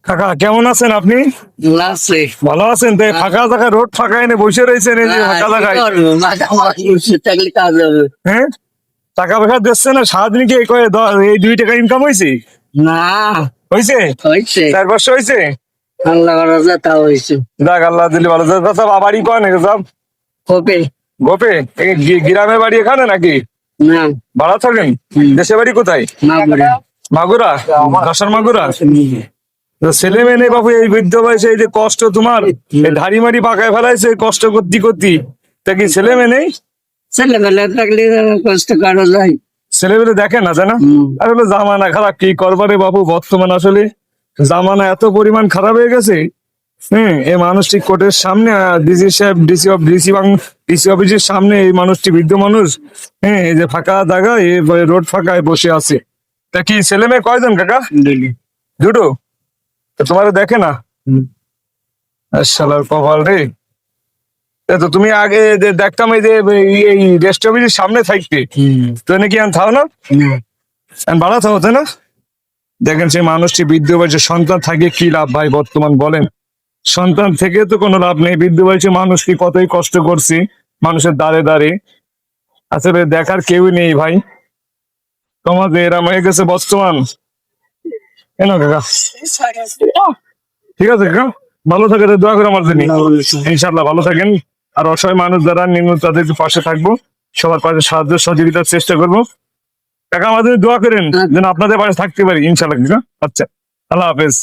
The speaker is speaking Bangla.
কাকা কেমন আছেন আপনি? আছে ভালো আছেন? তো এই ফাঁকা জায়গায় রোড ফাঁকা এনে বসে রয়েছেন এই যে ফাঁকা জায়গায়। থাকলে কাজ হবে হ্যাঁ, টাকা পয়সা দিচ্ছে না সারাদিন কি এই 2 টাকা ইনকাম হয়েছে? না। হয়েছে হয়েছে 4 বছর হয়েছে। আল্লাহ রাজা তা হয়েছে দেখ আল্লাহ দিলে ভালো। সব বাড়ি কন সব হবে গোপে গ্রামের বাড়ি এখানে নাকি না। ভাড়া থাকেন? দেশের বাড়ি কোথায়? না করে মাগুরা, দশার মাগুরা। তো ছেলে মেয়ে নেই বাবু, এই বৃদ্ধ বয়সে এই যে কষ্ট তোমার, এই ধাড়ি মাড়ি পাকায় ফেলাইছে কষ্ট করতে করতে, তা কি ছেলে মেয়ে নেই? ছেলেবেলা থাকলে কষ্ট করা যায়। ছেলে মেয়ে দেখে না জানা। আসলে জামানা খারাপ, কি করবারে বাবু, বর্তমান আসলে জামানা এত পরিমাণ খারাপ হয়ে গেছে। এই মানুষটি কোর্টের সামনে, ডিসি সাহেব, ডিসি অফিসের সামনে এই মানুষটি, বৃদ্ধ মানুষ, এই যে ফাঁকা জায়গা, এই রোড ফাঁকায় বসে আছে। তা কি ছেলে মেয়ে কয়জন কাকা? দুটো। তো তোমার দেখে না? শালার কপাল রে। তো তুমি আগে যে দেখতাম এই যে এই রেস্ট অফিসের সামনে থাকতে, তো নাকি আর থাও না, ভাড়া থাও, তাই না? দেখেন সেই মানুষটি বৃদ্ধ বয়সে, সন্তান থাকে কি লাভ ভাই বর্তমান বলেন? সন্তান থেকে তো কোনো লাভ নেই। বৃদ্ধ বয়সে মানুষ কি কতই কষ্ট করছে মানুষের দ্বারে দ্বারে, আসলে দেখার কেউই নেই ভাই। সমাজে এরম হয়ে গেছে বর্তমান। কেন কাকা? ঠিক আছে কাকা, ভালো থাকে, দোয়া করে আমার জন্য। ইনশাল্লাহ ভালো থাকেন। আর অসহায় মানুষ যারা নিম্ন, তাদের পাশে থাকবো, সবার পাশে সাহায্য সহযোগিতার চেষ্টা করবো। কাকা আমাদের দোয়া করেন যেন আপনাদের পাশে থাকতে পারি ইনশাল্লাহ। আচ্ছা, আল্লাহ হাফেজ।